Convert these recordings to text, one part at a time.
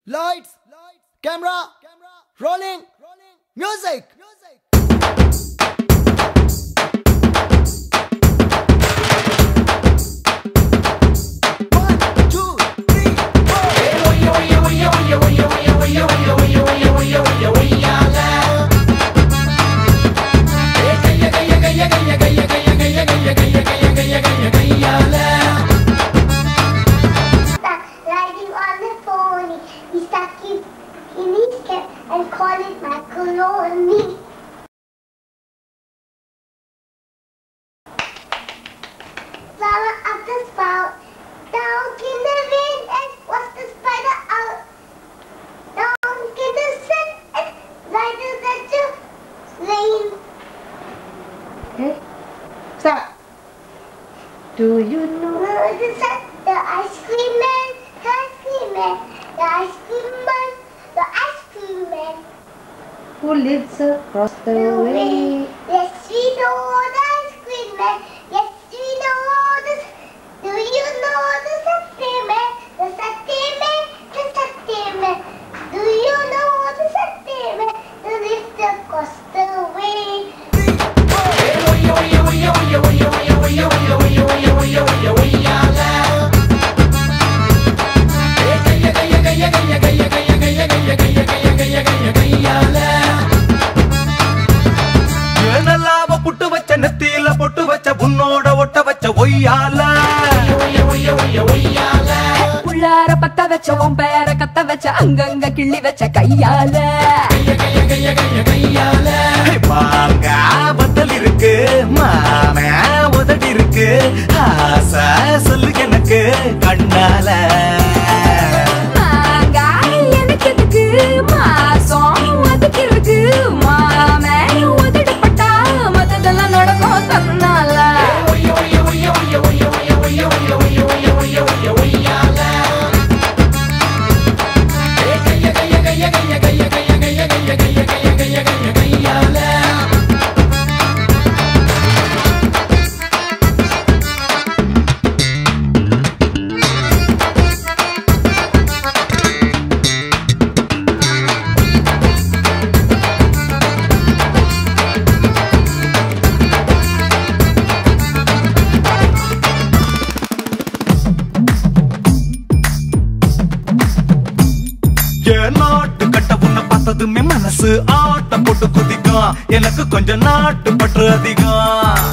Lights, camera, rolling, music. And call it macaroni. Flower up the spout, down in the wind and wash the spider out. Down in the sun and light the rain. Okay, start. Do you know? The sun, the ice cream man, the ice cream man, the ice cream man, the ice cream man. Who lives across the way? Yes, we know the ice cream man. Yes, we know the. Do you know the Saturday man? The Saturday man, the Saturday man. Do you know the Saturday man? Who lives across the way? பொட்டு வச்ச உன்னோட ஒட்ட வச்ச ஒய்யால உள்ளார பத்த வச்ச உன் பேர கத்த வச்ச அங்கங்க கிள்ளி வச்ச கையால மாங்க பத்தல் இருக்கு மாம உதடி இருக்கு ஆசை சொல்லு எனக்கு கண்ணால மாங்க எனக்கு எதுக்கு மாசம் அதுக்கு இருக்கு மாமே உதடு பட்டா மத்ததெல்லாம் நடக்கும் தன்னால நாட்டு கட்ட உன்னை பார்த்ததுமே மனசு ஆட்டம் போட்டு குதிக்கும் எனக்கு கொஞ்சம் நாட்டு பற்று அதிகம்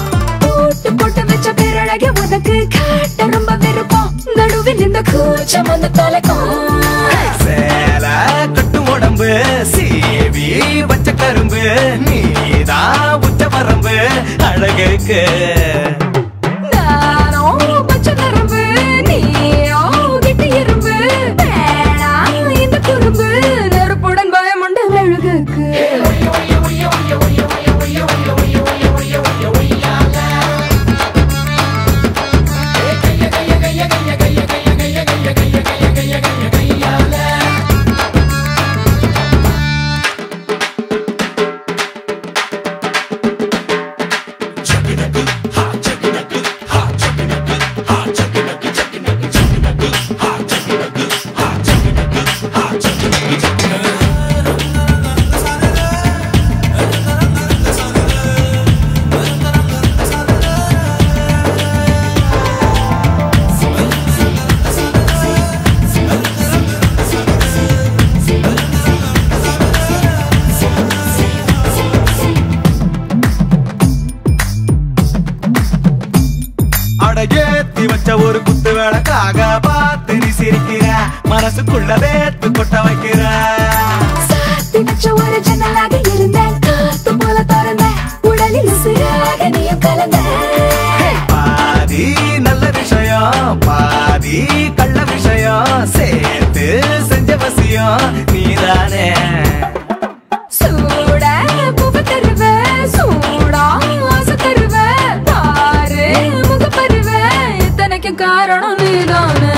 போட்டு போட்டு வச்ச பேரழக உனக்கு காட்ட ரொம்ப விருப்பம் நடுவில் இந்த கூச்சம் வந்து தொலைக்கும் சேல கட்டும் உடம்பு சீவி வச்ச கரும்பு நீதான் உச்ச வரம்பு அழகுக்கு நானோ பச்சை நரம்பு நீயோ கிட்டி இரும்பு வேணா இந்த குறும்பு நெருப்புடன் பயமுண்ட மெழுகுக்கு ஏத்தி வச்ச ஒரு குத்து விளக்காக பார்த்து நீ சிரிக்கிற மனசுக்குள்ள வேத்து கொட்ட வைக்கிற சாத்தி வச்ச ஒரு ஜன்னலாக இருந்தேன் காத்து போல திறந்தேன் உடலில் உசிராக நீயும் கலந்த பாதி நல்ல விஷயம் பாதி கள்ள விஷயம் சேர்த்து செஞ்ச வசியம் நீதானே சூட பூவ தருவ சூடா ஆசை தருவ பாரு முக பருவ இத்தனைக்கு காரணம் நீதானே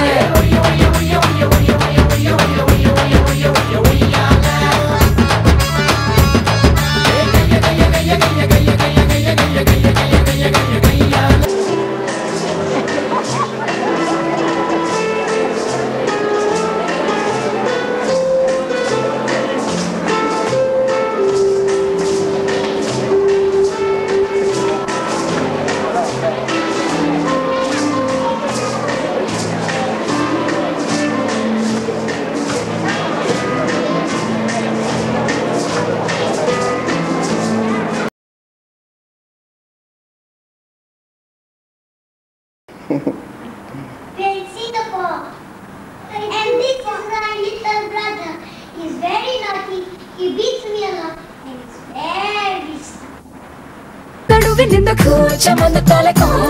நடுவில் இந்த கூச்சம் வந்து தலைக்கும்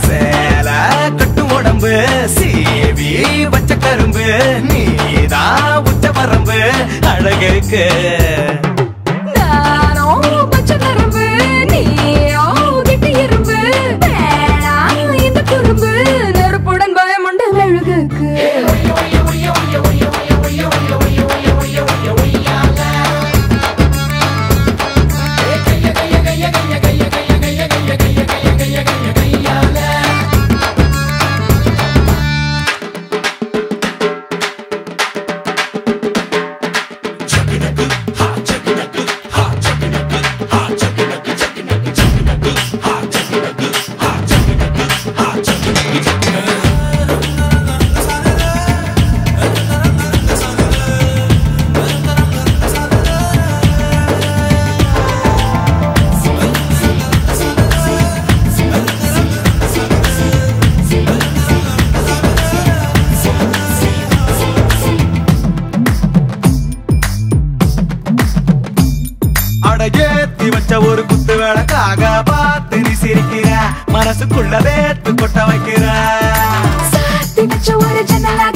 சேல கட்டும் உடம்பு சீவி வச்ச கரும்பு நீதான் உச்ச வரம்பு அழகுக்கு நானோ பச்சை கரும்பு நீயோ திட்டு இரும்பு வேணா இந்த குறும்பு நெருப்புடன் பயமுண்ட மெழுகுக்கு ஏத்தி வச்ச ஒரு குத்து விளக்காக பார்த்து நீ சிரிக்கிற மனசுக்குள்ள வேத்து கொட்ட வைக்கிற சாத்தி வச்ச ஒரு ஜன்னலாக